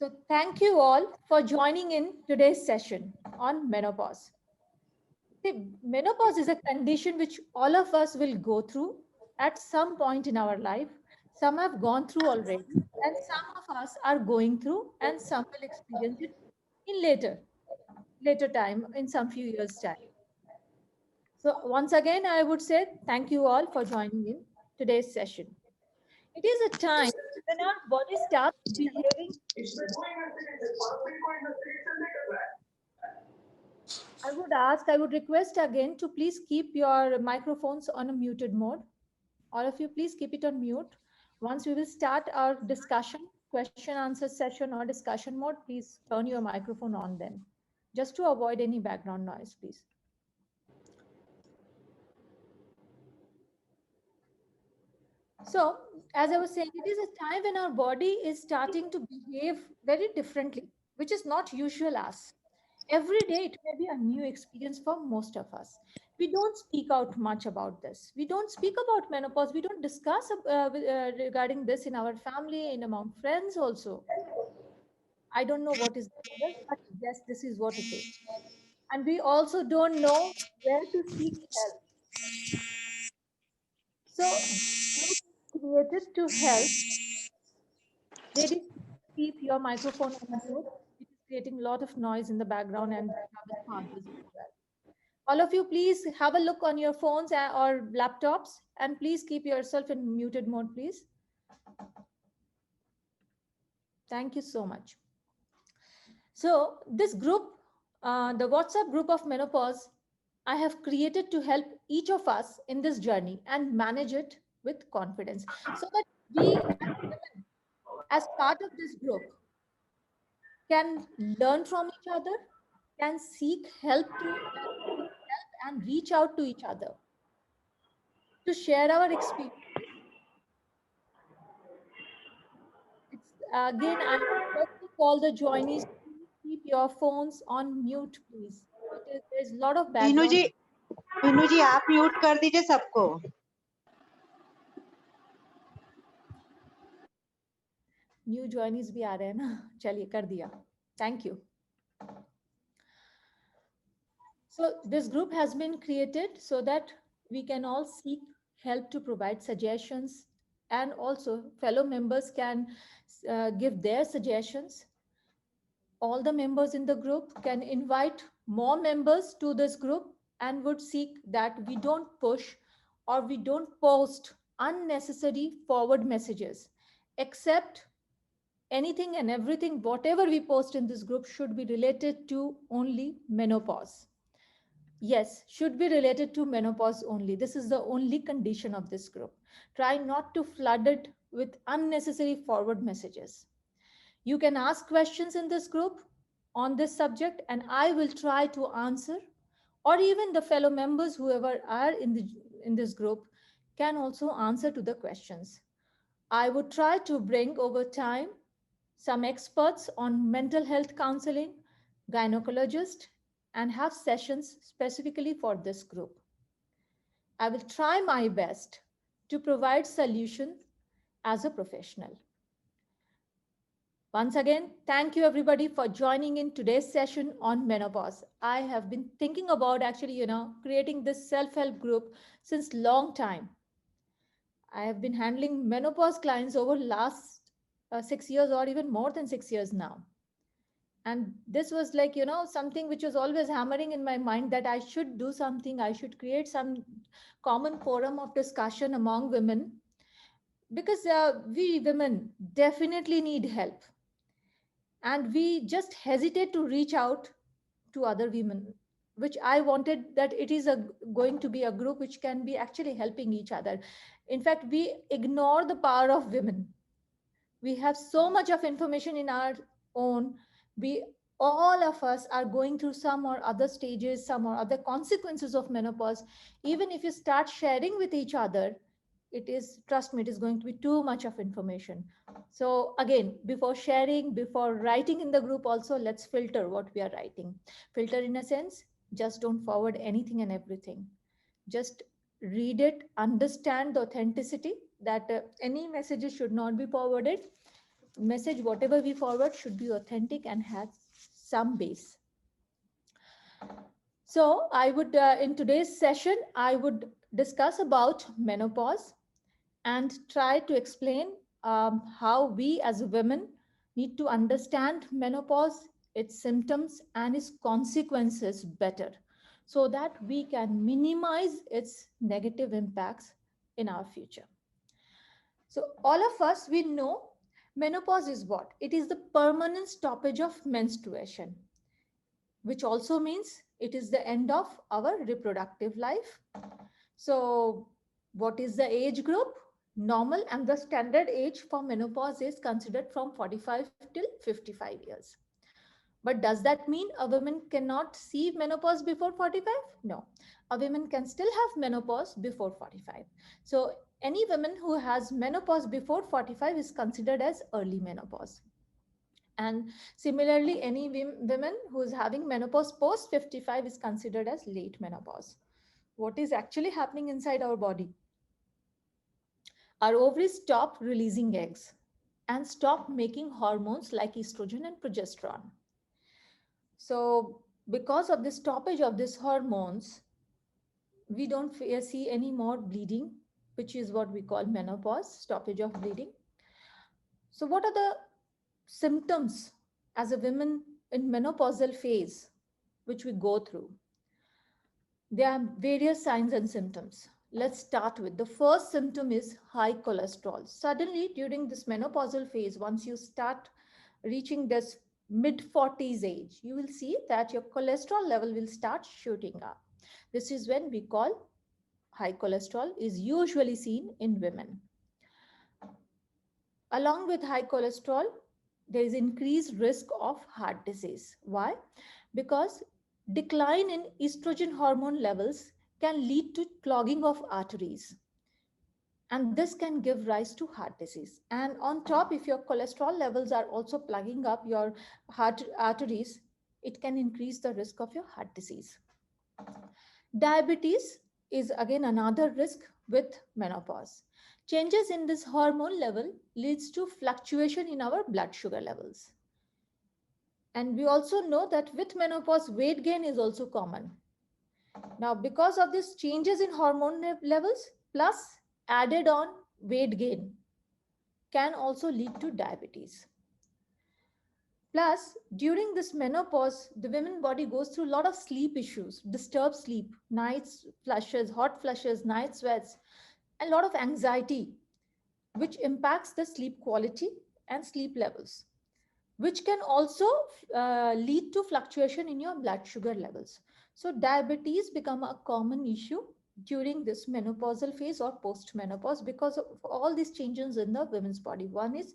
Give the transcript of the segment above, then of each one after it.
So thank you all for joining in today's session on menopause. See, menopause is a condition which all of us will go through at some point in our life. Some have gone through already, and some of us are going through, and some will experience it in later time, in some few years' time. So once again, I would say thank you all for joining in today's session. It is a time when our body starts behaving. I would request again to please keep your microphones on a muted mode. All of you, please keep it on mute. Once we will start our discussion, question answer session or discussion mode, please turn your microphone on then, just to avoid any background noise, please. So, as I was saying, it is a time when our body is starting to behave very differently, which is not usual us. Every day it may be a new experience for most of us. We don't speak out much about this. We don't speak about menopause. We don't discuss regarding this in our family, in among friends also. I don't know what is the reason, but yes, this is what it is. And we also don't know where to seek help. So this group is created to help. Ladies, keep your microphone on mute. It is creating a lot of noise in the background and our sponsors as well. All of you, please have a look on your phones or laptops, and please keep yourself in muted mode, please. Thank you so much. So this group, the WhatsApp group of menopause, I have created to help each of us in this journey and manage it with confidence, so that we as women, as part of this group, can learn from each other, can seek help and reach out to each other to share our experience. It's again, I request to call the joinees. Please keep your phones on mute, please. There's a lot of Meenu background. जी आप mute कर दीजिए सबको. New joinees भी आ रहे हैं ना. चलिए कर दिया. Thank you. So this group has been created so that we can all seek help to provide suggestions, and also fellow members can give their suggestions. All the members in the group can invite more members to this group and would seek that we don't push or we don't post unnecessary forward messages, except anything and everything, whatever we post in this group should be related to only menopause. Yes, should be related to menopause only. This is the only condition of this group. Try not to flood it with unnecessary forward messages. You can ask questions in this group on this subject, and I will try to answer, or even the fellow members, whoever are in this group, can also answer to the questions. I would try to bring over time some experts on mental health counseling, gynecologist, and have sessions specifically for this group. I will try my best to provide solutions as a professional. Once again, thank you everybody for joining in today's session on menopause. I have been thinking about actually, creating this self-help group since long time. I have been handling menopause clients over last 6 years or even more than 6 years now. And this was like, something which was always hammering in my mind, that I should do something. I should create some common forum of discussion among women, because we women definitely need help, and we just hesitate to reach out to other women, which I wanted that it is going to be a group which can be actually helping each other. In fact, we ignore the power of women. We have so much of information in our own. We All of us are going through some or other stages, some or other consequences of menopause. Even if you start sharing with each other, it is, trust me, it is going to be too much of information. So again, before sharing, before writing in the group also, let's filter what we are writing. Filter in a sense, just don't forward anything and everything. Just read it, understand the authenticity, that any messages should not be forwarded. message, whatever we forward, should be authentic and has some base. So I would, in today's session, I would discuss about menopause and try to explain how we as women need to understand menopause, its symptoms, and its consequences better so that we can minimize its negative impacts in our future. So, all of us, we know menopause is what? It is the permanent stoppage of menstruation, which also means it is the end of our reproductive life. So, what is the age group? Normal and the standard age for menopause is considered from 45 till 55 years. But does that mean a woman cannot see menopause before 45? No. A woman can still have menopause before 45. So, any woman who has menopause before 45 is considered as early menopause. And similarly, any women who is having menopause post 55 is considered as late menopause. What is actually happening inside our body? Our ovaries stop releasing eggs and stop making hormones like estrogen and progesterone. So, because of the stoppage of these hormones, we don't see any more bleeding, which is what we call menopause, stoppage of bleeding. So, what are the symptoms as a woman in menopausal phase which we go through? There are various signs and symptoms. Let's start with the first symptom is high cholesterol. Suddenly, during this menopausal phase, once you start reaching this mid 40s age, you will see that your cholesterol level will start shooting up. This is when we call high cholesterol is usually seen in women. Along with high cholesterol, there is increased risk of heart disease. Why? Because decline in estrogen hormone levels can lead to clogging of arteries, and this can give rise to heart disease. And on top, if your cholesterol levels are also plugging up your heart arteries, it can increase the risk of your heart disease. Diabetes is again another risk with menopause. Changes in this hormone level leads to fluctuation in our blood sugar levels. And we also know that with menopause, weight gain is also common. Now, because of these changes in hormone levels, plus added on weight gain, can also lead to diabetes. Plus, during this menopause, the women body goes through a lot of sleep issues, disturbed sleep, night flushes, hot flushes, night sweats, a lot of anxiety, which impacts the sleep quality and sleep levels, which can also lead to fluctuation in your blood sugar levels. So diabetes become a common issue during this menopausal phase or post-menopause because of all these changes in the women's body. One is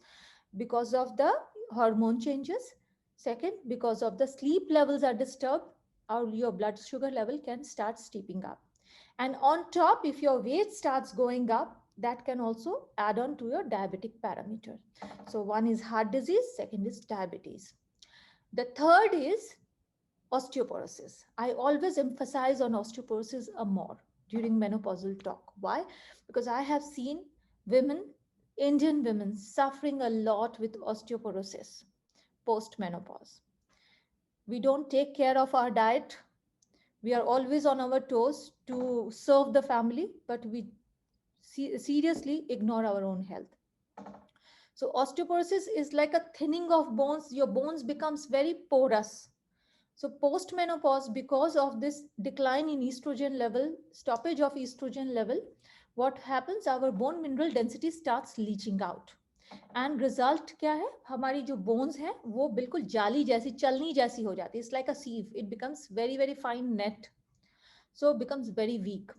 because of the hormone changes. Second, because of the sleep levels are disturbed, or your blood sugar level can start steeping up. And on top, if your weight starts going up, that can also add on to your diabetic parameter. So one is heart disease, second is diabetes. The third is osteoporosis. I always emphasize on osteoporosis a more during menopausal talk. Why? Because I have seen women, Indian women, suffering a lot with osteoporosis post menopause. We don't take care of our diet. We are always on our toes to serve the family, but we seriously ignore our own health. So osteoporosis is like a thinning of bones. Your bones becomes very porous. So post-menopause, because of this decline in estrogen level, stoppage of estrogen level, what happens? Our bone mineral density starts leaching out. And result क्या है? हमारी जो bones हैं वो बिल्कुल जाली जैसी, चलनी जैसी हो जाती है. It's like a sieve. It becomes very very fine net, so becomes very weak.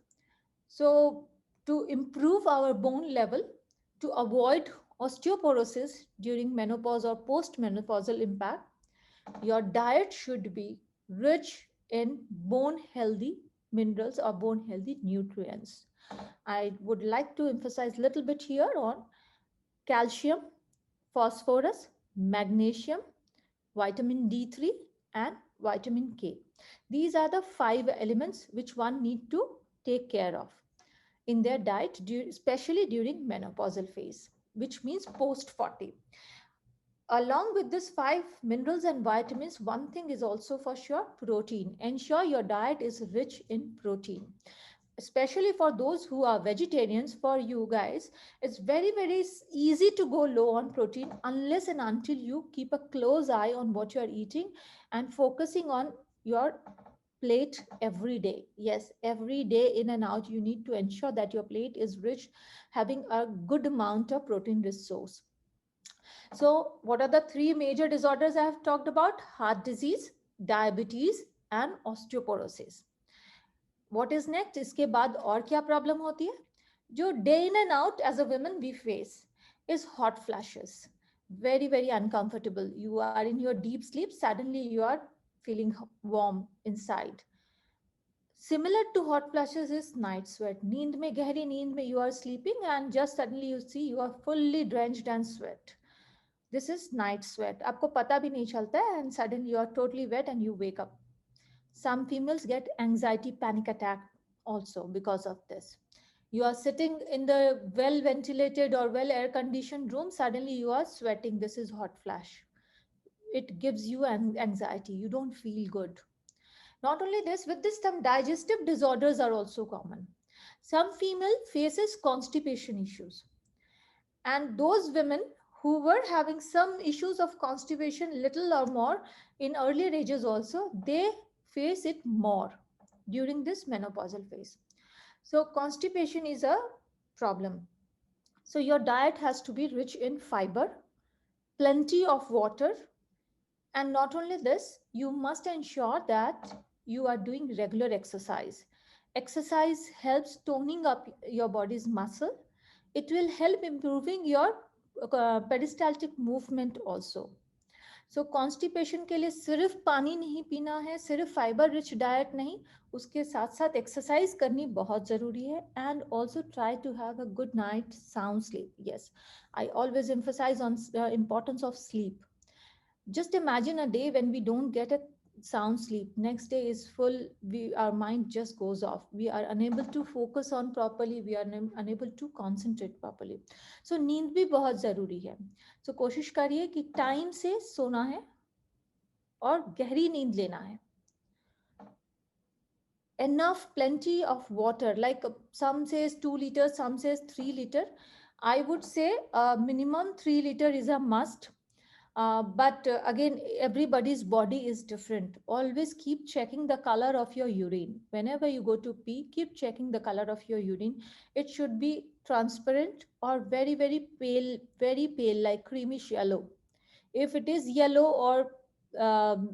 So to improve our bone level, to avoid osteoporosis during menopause or post-menopausal impact, your diet should be rich in bone healthy minerals or bone healthy nutrients. I would like to emphasize a little bit here on calcium, phosphorus, magnesium, vitamin D3, and vitamin K. These are the 5 elements which one need to take care of in their diet, especially during menopausal phase, which means post 40. Along with this five minerals and vitamins, one thing is also for sure protein. Ensure your diet is rich in protein. Especially for those who are vegetarians, for you guys, it's very easy to go low on protein unless and until you keep a close eye on what you are eating and focusing on your plate every day. Yes, every day in and out, you need to ensure that your plate is rich, having a good amount of protein resource. So, what are the three major disorders I have talked about? Heart disease, diabetes, and osteoporosis. What is next? इसके बाद और क्या problem होती है जो day in and out as a woman we face is hot flashes. Very uncomfortable. You are in your deep sleep, suddenly you are feeling warm inside. Similar to hot flashes is night sweat. नींद में, गहरी नींद में you are sleeping and just suddenly you see you are fully drenched and sweat. This is night sweat. आपको पता भी नहीं चलता है and suddenly you are totally wet and you wake up. Some females get anxiety panic attack also because of this. You are sitting in the well ventilated or well air conditioned room, suddenly you are sweating. This is hot flash. It gives you an anxiety. You don't feel good. Not only this, with this, some digestive disorders are also common. Some female faces constipation issues, and those women who were having some issues of constipation little or more in earlier ages also, they face it more during this menopausal phase. So constipation is a problem. So your diet has to be rich in fiber, plenty of water, and not only this, you must ensure that you are doing regular exercise. Exercise helps toning up your body's muscle. It will help improving your peristaltic movement also. So constipation के लिए सिर्फ पानी नहीं पीना है, सिर्फ fibre rich diet नहीं, उसके साथ साथ एक्सरसाइज करनी बहुत ज़रूरी है. And also try to have a good night sound sleep. Yes, I always emphasize on the importance of sleep. Just imagine a day when we don't get a sound sleep. Next day is full, our mind just goes off. We are unable to focus on properly, we are unable to concentrate properly. So नींद भी बहुत ज़रूरी है. So कोशिश करिए कि time से सोना है और गहरी नींद लेना है. Enough plenty of water, like some says 2 liters, some says 3 liter. I would say minimum 3 liter is a must. But again, everybody's body is different. Always keep checking the color of your urine. Whenever you go to pee, keep checking the color of your urine. It should be transparent or very pale, very pale, like creamish yellow. If it is yellow or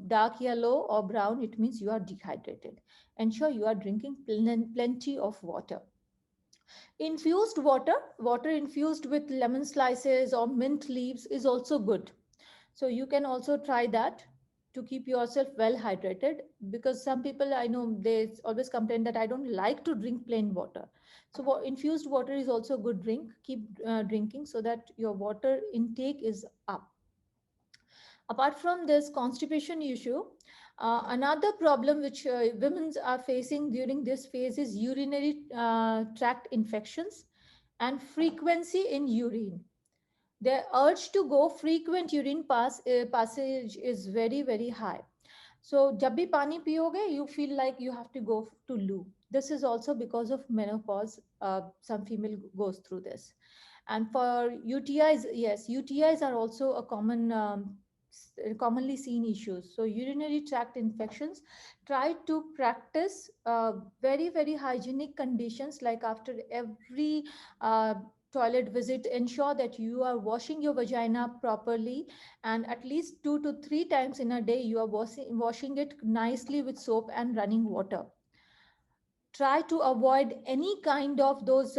dark yellow or brown, it means you are dehydrated. Ensure you are drinking plenty of water. Infused water, water infused with lemon slices or mint leaves is also good. So you can also try that to keep yourself well hydrated, because some people I know, they always complain that I don't like to drink plain water. So infused water is also a good drink. Keep drinking so that your water intake is up. Apart from this constipation issue, another problem which women are facing during this phase is urinary tract infections and frequency in urine. The urge to go frequent urine passage is very high. So जब भी पानी पियोगे, you feel like you have to go to loo. This is also because of menopause. Some female goes through this. And for UTIs, yes, UTIs are also a commonly seen issues. So urinary tract infections, try to practice very hygienic conditions, like after every toilet visit, ensure that you are washing your vagina properly, and at least 2 to 3 times in a day you are washing it nicely with soap and running water. Try to avoid any kind of those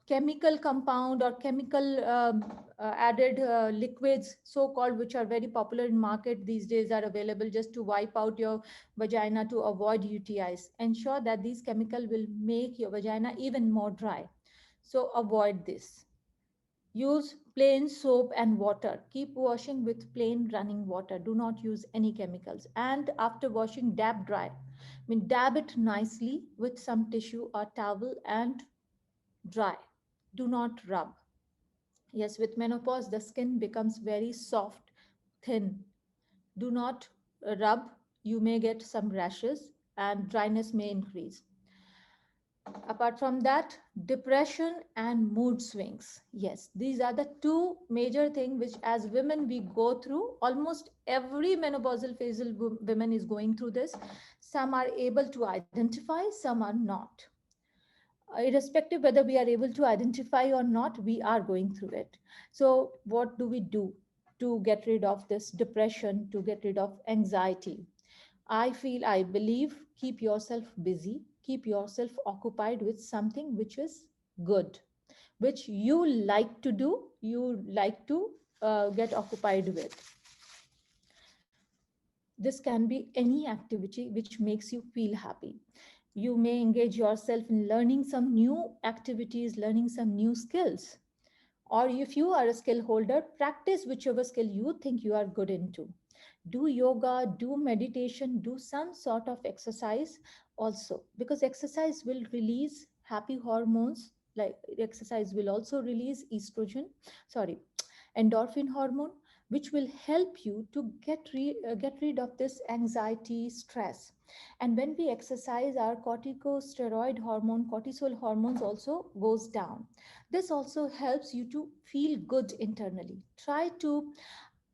chemical compound or chemical added liquids, so called, which are very popular in market these days, are available just to wipe out your vagina to avoid UTIs. Ensure that these chemical will make your vagina even more dry. So avoid this. Use plain soap and water. Keep washing with plain running water. Do not use any chemicals. And after washing, dab dry. I mean, dab it nicely with some tissue or towel and dry. Do not rub. Yes, with menopause, the skin becomes very soft, thin. Do not rub, you may get some rashes and dryness may increase. Apart from that, depression and mood swings. Yes, these are the two major things which as women we go through. Almost every menopausal phasal women is going through this. Some are able to identify, some are not. Irrespective whether we are able to identify or not, we are going through it. So what do we do to get rid of this depression, to get rid of anxiety? I feel, I believe, keep yourself busy, keep yourself occupied with something which is good, which you like to do, you like to get occupied with. This can be any activity which makes you feel happy. You may engage yourself in learning some new activities, learning some new skills. Or if you are a skill holder, practice whichever skill you think you are good into. Do yoga, do meditation, do some sort of exercise also, because exercise will release happy hormones. Like exercise will also release estrogen, sorry, endorphin hormone, which will help you to get rid of this anxiety, stress. And when we exercise, our corticosteroid hormone, cortisol hormones also goes down. This also helps you to feel good internally. Try to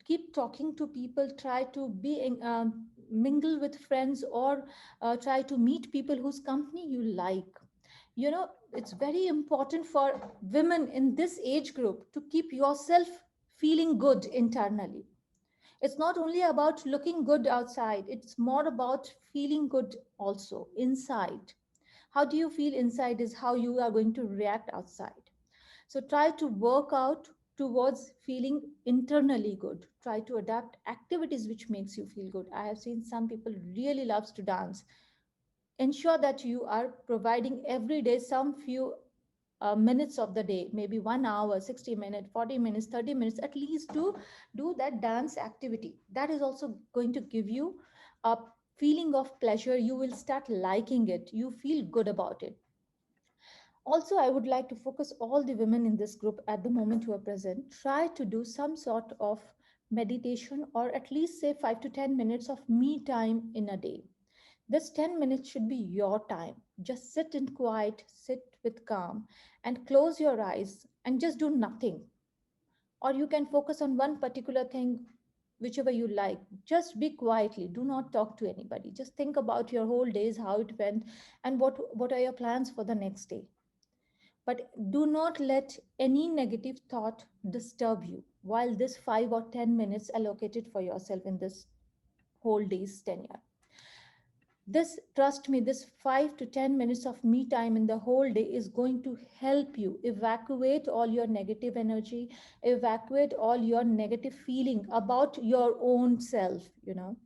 keep talking to people, try to be mingle with friends, or try to meet people whose company you like. You know, it's very important for women in this age group to keep yourself feeling good internally. It's not only about looking good outside, it's more about feeling good also inside. How do you feel inside is how you are going to react outside. So try to work out towards feeling internally good. Try to adapt activities which makes you feel good. I have seen some people really loves to dance. Ensure that you are providing every day some few minutes of the day, maybe 1 hour, 60 minutes, 40 minutes, 30 minutes, at least to do that dance activity. That is also going to give you a feeling of pleasure. You will start liking it. You feel good about it. Also, I would like to focus all the women in this group at the moment who are present. Try to do some sort of meditation, or at least say 5 to 10 minutes of me time in a day. This 10 minutes should be your time. Just sit in quiet, sit with calm, and close your eyes and just do nothing. Or you can focus on one particular thing, whichever you like. Just be quietly. Do not talk to anybody. Just think about your whole days, how it went, and what are your plans for the next day. But do not let any negative thought disturb you while this 5 or 10 minutes allocated for yourself in this whole day's tenure. This, trust me, this 5 to 10 minutes of me time in the whole day is going to help you evacuate all your negative energy, evacuate all your negative feeling about your own self, you know.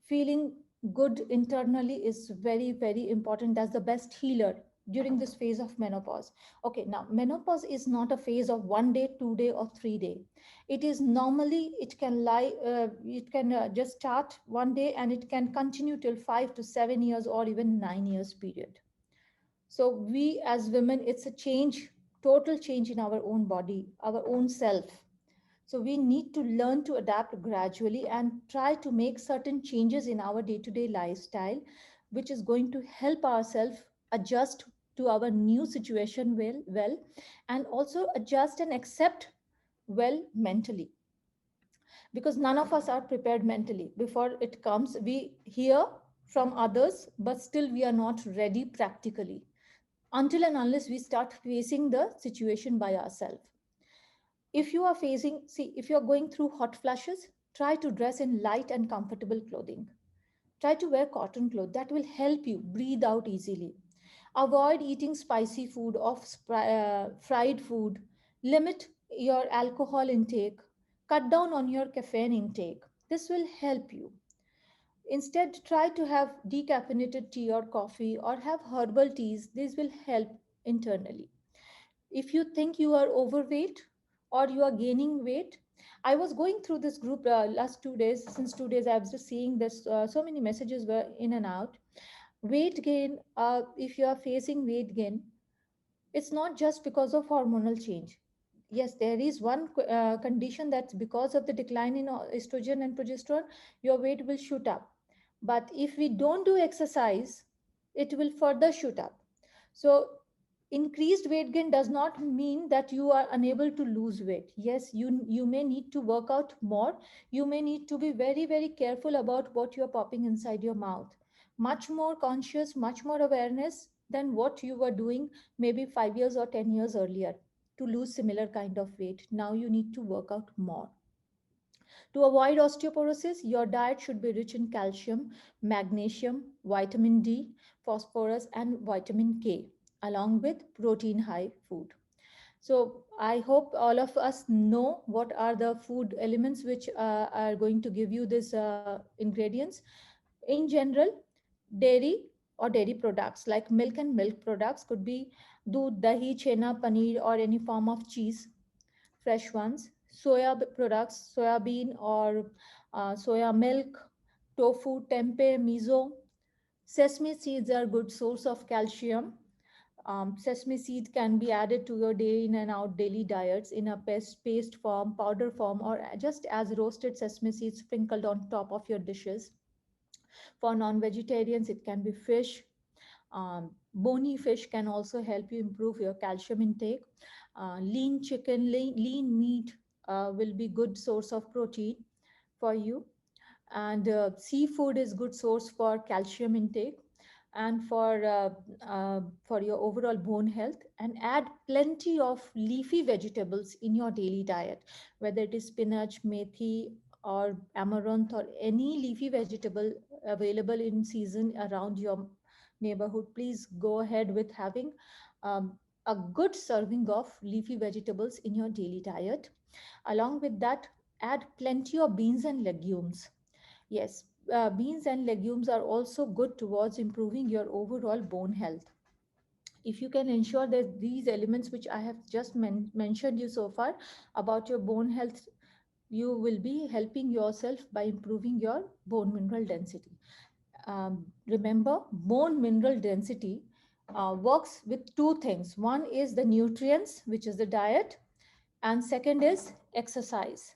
Feeling good internally is very, very important. That's the best healer during this phase of menopause. Okay, now menopause is not a phase of 1 day, 2 day, or 3 day. It is normally, it can lie, it can just start 1 day and it can continue till 5 to 7 years or even 9 years period. So we as women, it's a change, total change in our own body, our own self. So we need to learn to adapt gradually and try to make certain changes in our day-to-day lifestyle, which is going to help ourselves adjust to our new situation well, and also adjust and accept well mentally. Because none of us are prepared mentally. Before it comes, we hear from others, but still we are not ready practically until and unless we start facing the situation by ourselves. If you are facing, see, if you're going through hot flashes, try to dress in light and comfortable clothing. Try to wear cotton clothes. That will help you breathe out easily. Avoid eating spicy food or fried food. Limit your alcohol intake. Cut down on your caffeine intake. This will help you. Instead, try to have decaffeinated tea or coffee or have herbal teas. These will help internally. If you think you are overweight or you are gaining weight, I was going through this group last 2 days. Since 2 days, I was just seeing this. So many messages were in and out. Weight gain. If you are facing weight gain, it's not just because of hormonal change. yes, there is one condition that because of the decline in estrogen and progesterone, your weight will shoot up. But if we don't do exercise, it will further shoot up. So increased weight gain does not mean that you are unable to lose weight. Yes, you may need to work out more. You may need to be very, very careful about what you're popping inside your mouth. Much more conscious, much more awareness than what you were doing maybe 5 years or 10 years earlier to lose similar kind of weight. Now you need to work out more. To avoid osteoporosis, your diet should be rich in calcium, magnesium, vitamin D, phosphorus, and vitamin K, along with protein high food. So I hope all of us know what are the food elements which are going to give you these ingredients. In general, dairy or dairy products like milk and milk products could be doodh, dahi, chena, paneer, or any form of cheese, fresh ones. Products, soybean or soya milk, tofu, tempeh, miso. Sesame seeds are good source of calcium. Sesame seed can be added to your day in and out daily diets in a paste form, powder form, or just as roasted sesame seeds sprinkled on top of your dishes. For non-vegetarians, it can be fish. Bony fish can also help you improve your calcium intake. Lean chicken, lean meat will be good source of protein for you. And seafood is good source for calcium intake and for your overall bone health. And add plenty of leafy vegetables in your daily diet, whether it is spinach, methi, or amaranth, or any leafy vegetable available in season around your neighborhood. Please go ahead with having a good serving of leafy vegetables in your daily diet. Along with that, add plenty of beans and legumes. Yes, beans and legumes are also good towards improving your overall bone health. If you can ensure that these elements which I have just mentioned you so far about your bone health, you will be helping yourself by improving your bone mineral density. Remember, bone mineral density works with two things. One is the nutrients, which is the diet, and second is exercise.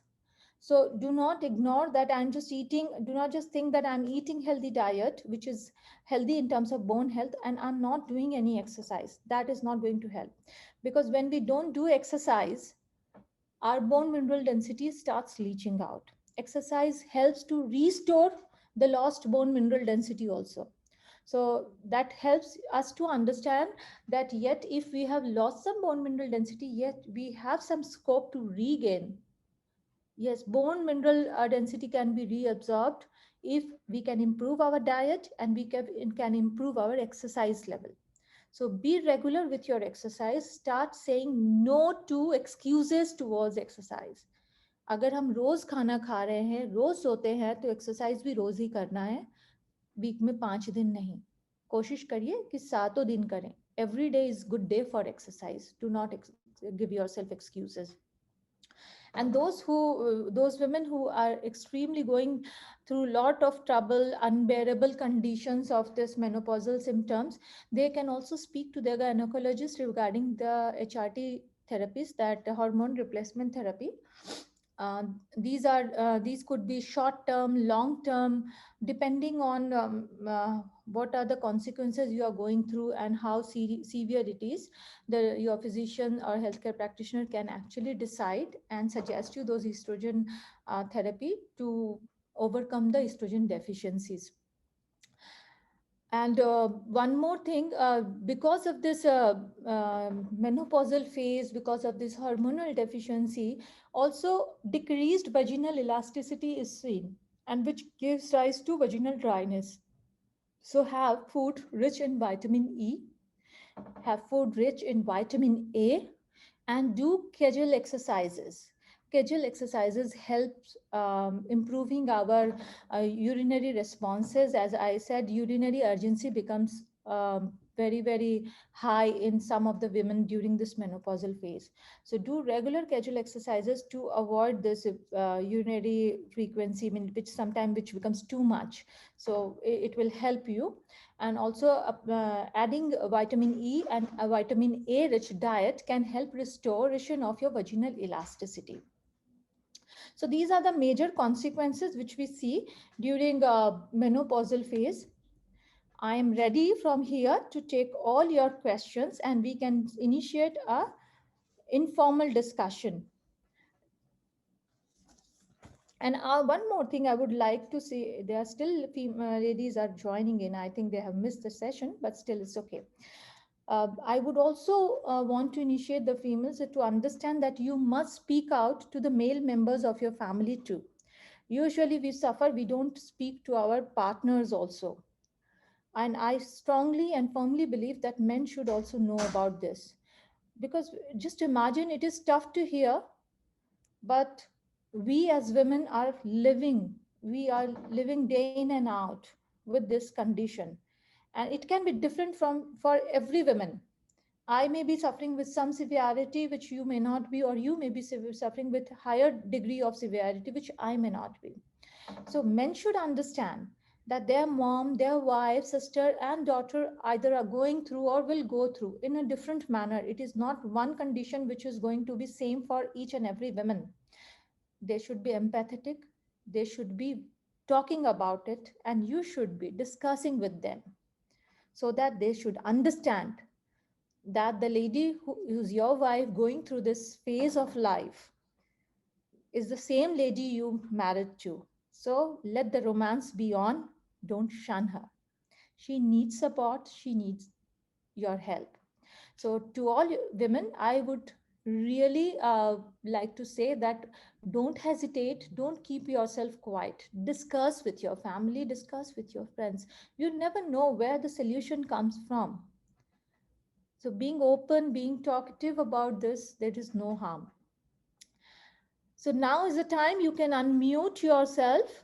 So do not ignore that I'm just eating, do not just think that I'm eating healthy diet, which is healthy in terms of bone health, and I'm not doing any exercise. That is not going to help. Because when we don't do exercise, our bone mineral density starts leaching out. Exercise helps to restore the lost bone mineral density also. So that helps us to understand that yet if we have lost some bone mineral density, yet we have some scope to regain. Yes, bone mineral density can be reabsorbed if we can improve our diet and we can improve our exercise level. So be regular with your exercise. Start saying no to excuses towards exercise. अगर हम रोज खाना खा रहे हैं, रोज सोते हैं, तो exercise भी रोज ही करना है, वीक में 5 दिन नहीं. कोशिश करिए कि सातों दिन करें. Every day is good day for exercise. Do not give yourself excuses. And those women who are extremely going through lot of trouble, unbearable conditions of this menopausal symptoms, they can also speak to their gynecologist regarding the HRT therapies, that the hormone replacement therapy. These could be short term, long term, depending on what are the consequences you are going through and how severe it is. Your physician or healthcare practitioner can actually decide and suggest you those estrogen therapy to overcome the estrogen deficiencies. And one more thing, because of this menopausal phase, because of this hormonal deficiency, also decreased vaginal elasticity is seen, and which gives rise to vaginal dryness. So have food rich in vitamin E, have food rich in vitamin A, and do Kegel exercises. Kegel exercises helps improving our urinary responses. As I said, urinary urgency becomes very high in some of the women during this menopausal phase. So do regular casual exercises to avoid this urinary frequency, I mean, which sometimes which becomes too much. So it will help you. And also adding vitamin E and a vitamin A rich diet can help restoration of your vaginal elasticity. So these are the major consequences which we see during menopausal phase. I am ready from here to take all your questions and we can initiate a informal discussion. And one more thing I would like to say, there are still ladies are joining in. I think they have missed the session, but still it's okay. I would also want to initiate the females to understand that you must speak out to the male members of your family too. Usually we suffer, we don't speak to our partners also. And I strongly and firmly believe that men should also know about this. Because just imagine, it is tough to hear, but we as women we are living day in and out with this condition. And it can be different from for every woman. I may be suffering with some severity which you may not be, or you may be suffering with higher degree of severity which I may not be. So men should understand that their mom, their wife, sister, and daughter either are going through or will go through in a different manner. It is not one condition which is going to be same for each and every woman. They should be empathetic. They should be talking about it, and you should be discussing with them so that they should understand that the lady who's your wife going through this phase of life is the same lady you married to. So let the romance be on. Don't shun her. She needs support. She needs your help. So to all women, I would really like to say that don't hesitate. Don't keep yourself quiet. Discuss with your family. Discuss with your friends. You never know where the solution comes from. So being open, being talkative about this, there is no harm. So now is the time you can unmute yourself